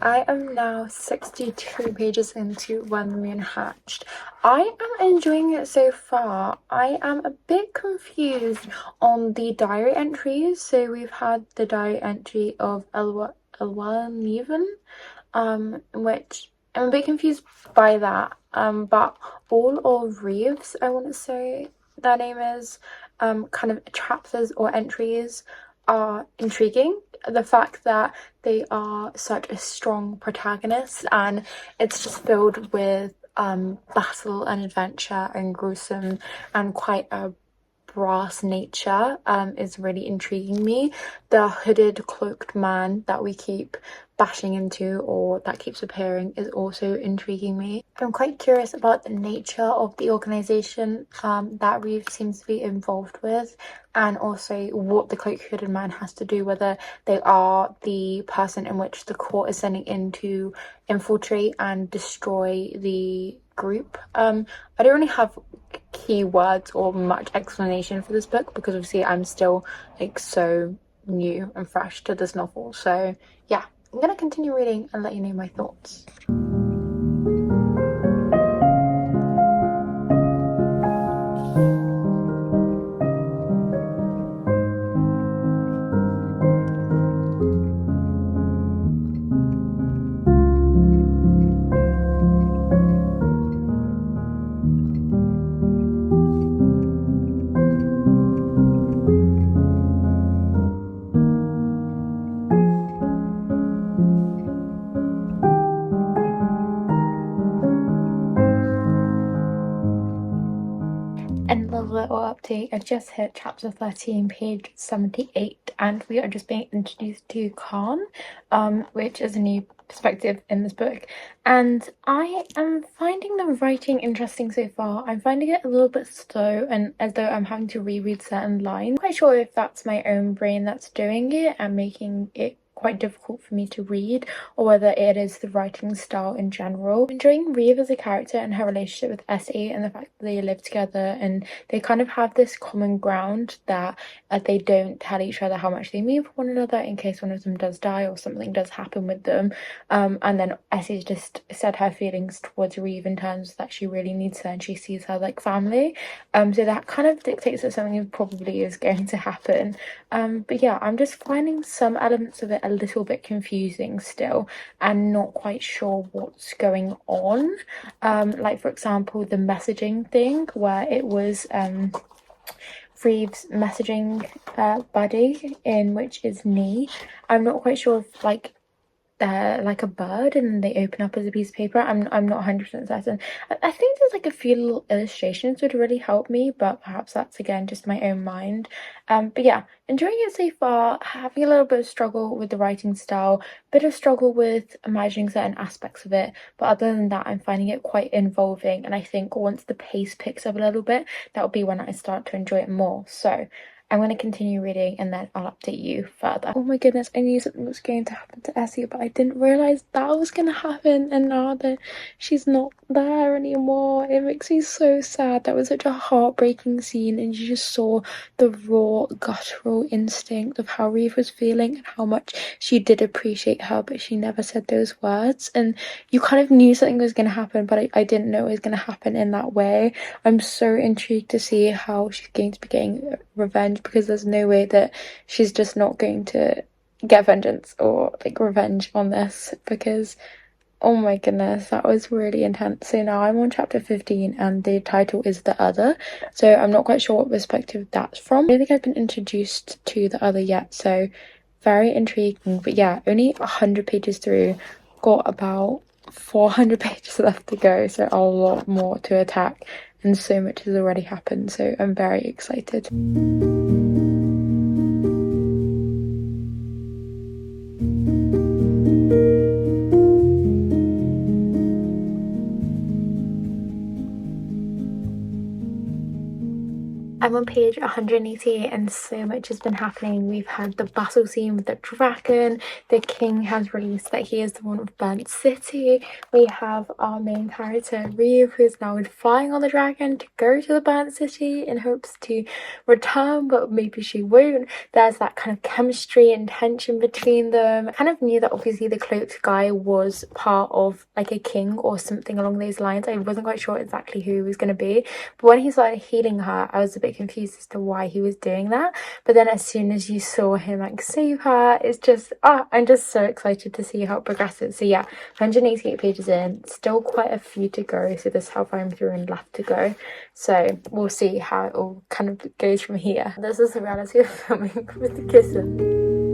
I am now 62 pages into When the Moon Hatched. I am enjoying it so far. I am a bit confused on the diary entries. So we've had the diary entry of ᴍᴘᴇᴜ, which I'm a bit confused by that. But all of Reeves, I want to say their name is, kind of chapters or entries are intriguing. The fact that they are such a strong protagonist and it's just filled with battle and adventure and gruesome and quite a brass nature is really intriguing me. The hooded cloaked man that we keep bashing into or that keeps appearing is also intriguing me. I'm quite curious about the nature of the organization that Reeves seems to be involved with, and also what the cloaked hooded man has to do, whether they are the person in which the court is sending in to infiltrate and destroy the group. I don't really have keywords or much explanation for this book because obviously I'm still like so new and fresh to this novel. So yeah, I'm gonna continue reading and let you know my thoughts. And a little update, I just hit chapter 13, page 78, and we are just being introduced to Khan, which is a new perspective in this book. And I am finding the writing interesting so far. I'm finding it a little bit slow and as though I'm having to reread certain lines. I'm quite sure if that's my own brain that's doing it and making it quite difficult for me to read, or whether it is the writing style in general. I'm enjoying Reeve as a character and her relationship with Essie and the fact that they live together and they kind of have this common ground that they don't tell each other how much they mean for one another in case one of them does die or something does happen with them. And then Essie's just said her feelings towards Reeve in terms that she really needs her and she sees her like family. So that kind of dictates that something probably is going to happen. But yeah, I'm just finding some elements of it a little bit confusing still and not quite sure what's going on. Like for example, the messaging thing where it was Reeves messaging Buddy, in which is Nee. I'm not quite sure if like they're like a bird and they open up as a piece of paper. I'm not 100% certain. I think there's like a few little illustrations would really help me, but perhaps that's again just my own mind. But yeah, enjoying it so far, having a little bit of struggle with the writing style, bit of struggle with imagining certain aspects of it, but other than that I'm finding it quite involving, and I think once the pace picks up a little bit, that'll be when I start to enjoy it more. So I'm going to continue reading and then I'll update you further. Oh my goodness, I knew something was going to happen to Essie, but I didn't realise that was going to happen, and now that she's not there anymore, it makes me so sad. That was such a heartbreaking scene, and you just saw the raw guttural instinct of how Reeve was feeling and how much she did appreciate her, but she never said those words, and you kind of knew something was going to happen, but I didn't know it was going to happen in that way. I'm so intrigued to see how she's going to be getting revenge, because there's no way that she's just not going to get vengeance or like revenge on this, because oh my goodness, that was really intense. So now I'm on chapter 15 and the title is The Other, so I'm not quite sure what perspective that's from. I don't think I've been introduced to The Other yet, so very intriguing. But yeah, only 100 pages through, got about 400 pages left to go, so a lot more to attack, and so much has already happened, so I'm very excited. I'm on page 188 and so much has been happening. We've had the battle scene with the dragon. The king has released that he is the one of Burnt City. We have our main character Reeve, who's now flying on the dragon to go to the Burnt City in hopes to return, but maybe she won't. There's that kind of chemistry and tension between them. I kind of knew that obviously the cloaked guy was part of like a king or something along those lines. I wasn't quite sure exactly who he was going to be, but when he started healing her, I was a bit confused as to why he was doing that. But then as soon as you saw him like save her, it's just I'm just so excited to see how it progresses. So yeah, 188 pages in, still quite a few to go, so there's how far I'm through and left to go, so we'll see how it all kind of goes from here. This is the reality of filming with the kissing.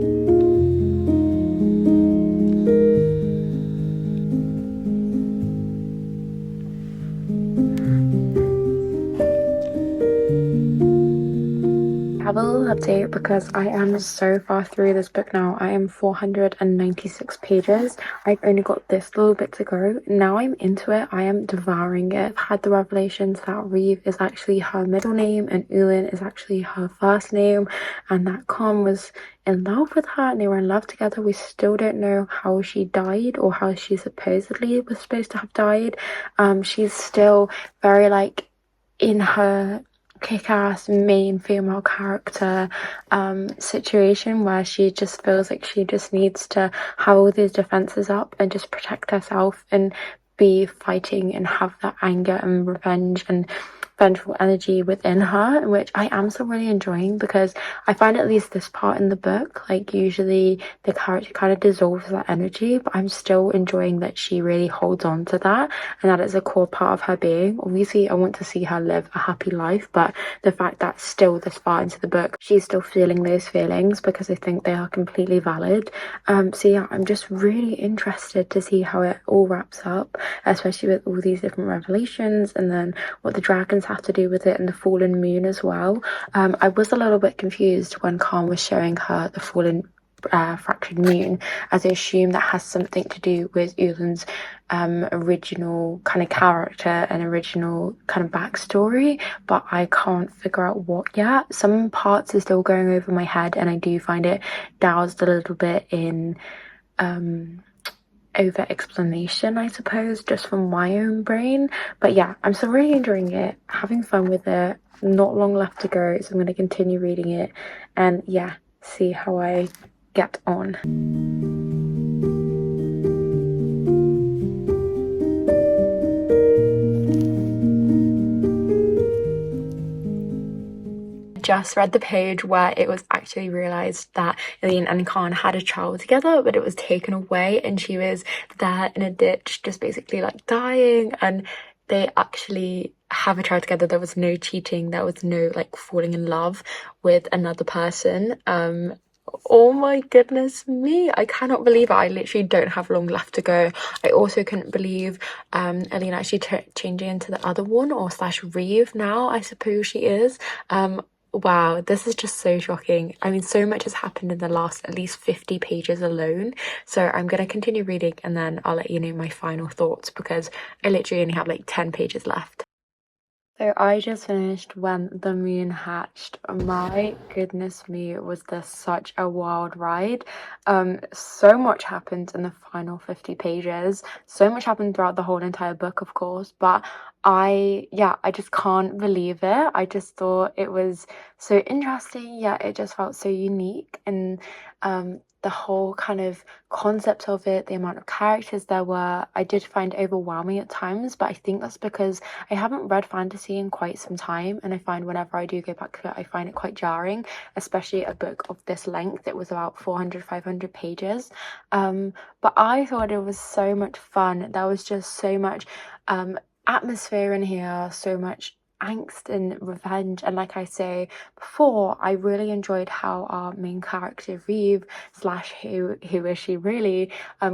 Have a little update because I am so far through this book now. I am 496 pages. I've only got this little bit to go. Now I'm into it. I am devouring it. I've had the revelations that Reeve is actually her middle name and ᴑᴘ is actually her first name, and that ᴑᴘ was in love with her and they were in love together. We still don't know how she died or how she supposedly was supposed to have died. She's still very like in her kick-ass main female character situation where she just feels like she just needs to have all these defenses up and just protect herself and be fighting and have that anger and revenge and vengeful energy within her, which I am still really enjoying because I find at least this part in the book, like usually the character kind of dissolves that energy, but I'm still enjoying that she really holds on to that and that is a core part of her being. Obviously I want to see her live a happy life, but the fact that still this far into the book she's still feeling those feelings because I think they are completely valid. So yeah, I'm just really interested to see how it all wraps up, especially with all these different revelations and then what the dragons have to do with it and the fallen moon as well. I was a little bit confused when Khan was showing her the fallen fractured moon, as I assume that has something to do with ᴑᴘ's original kind of character and original kind of backstory, but I can't figure out what yet. Some parts are still going over my head and I do find it doused a little bit in over explanation, I suppose, just from my own brain. But yeah, I'm still really enjoying it, having fun with it. Not long left to go, so I'm going to continue reading it and yeah, see how I get on. Just read the page where it was actually realized that ᴑᴘ and Khan had a child together, but it was taken away and she was there in a ditch just basically like dying, and they actually have a child together. There was no cheating, there was no like falling in love with another person. Oh my goodness me, I cannot believe it. I literally don't have long left to go. I also couldn't believe ᴑᴘ actually changing into the other one, or slash Reeve now I suppose she is. Wow, this is just so shocking. I mean, so much has happened in the last at least 50 pages alone. So I'm going to continue reading and then I'll let you know my final thoughts because I literally only have like 10 pages left. So I just finished When the Moon Hatched. My goodness me, was this such a wild ride. So much happened in the final 50 pages. So much happened throughout the whole entire book, of course, but I just can't believe it. I just thought it was so interesting, yet it just felt so unique, and the whole kind of concept of it, the amount of characters there were, I did find overwhelming at times, but I think that's because I haven't read fantasy in quite some time, and I find whenever I do go back to it, I find it quite jarring, especially a book of this length. It was about 400-500 pages, but I thought it was so much fun. There was just so much atmosphere in here, so much angst and revenge, and like I say before, I really enjoyed how our main character Reeve slash who is she really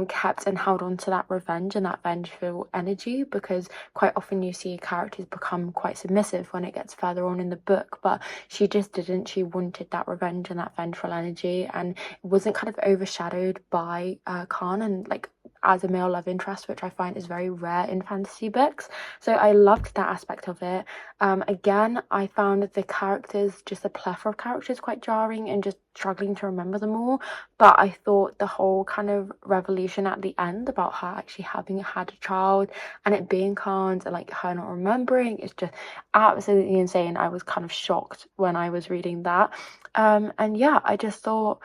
kept and held on to that revenge and that vengeful energy, because quite often you see characters become quite submissive when it gets further on in the book, but she just didn't. She wanted that revenge and that vengeful energy, and it wasn't kind of overshadowed by Khan and like as a male love interest, which I find is very rare in fantasy books. So I loved that aspect of it. Again, I found the characters, just a plethora of characters, quite jarring and just struggling to remember them all. But I thought the whole kind of revolution at the end about her actually having had a child and it being Khan's and like her not remembering is just absolutely insane. I was kind of shocked when I was reading that. And yeah, I just thought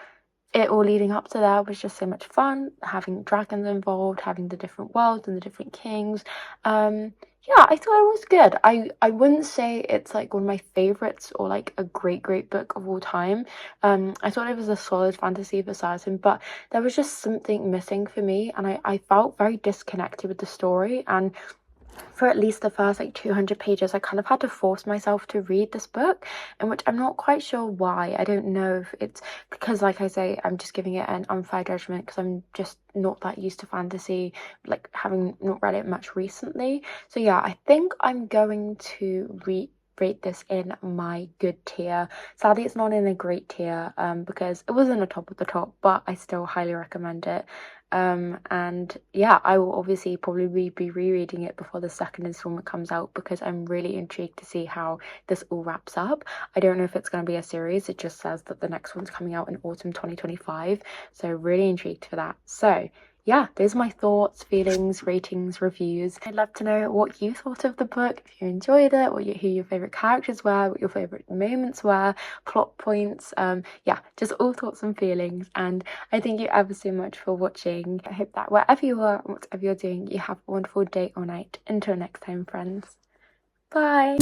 it all leading up to that was just so much fun, having dragons involved, having the different worlds and the different kings. Yeah, I thought it was good. I wouldn't say it's like one of my favorites or like a great book of all time. I thought it was a solid fantasy for certain, but there was just something missing for me, and I felt very disconnected with the story. And for at least the first like 200 pages, I kind of had to force myself to read this book, in which I'm not quite sure why. I don't know if it's because, like I say, I'm just giving it an unfair judgment because I'm just not that used to fantasy, like having not read it much recently. So yeah, I think I'm going to rate this in my good tier. Sadly, it's not in a great tier because it wasn't a top of the top, but I still highly recommend it. And yeah, I will obviously probably be rereading it before the second installment comes out because I'm really intrigued to see how this all wraps up. I don't know if it's going to be a series. It just says that the next one's coming out in autumn 2025, so really intrigued for that. So yeah, those are my thoughts, feelings, ratings, reviews. I'd love to know what you thought of the book, if you enjoyed it, who your favourite characters were, what your favourite moments were, plot points, yeah, just all thoughts and feelings. And I thank you ever so much for watching. I hope that wherever you are, whatever you're doing, you have a wonderful day or night. Until next time, friends. Bye!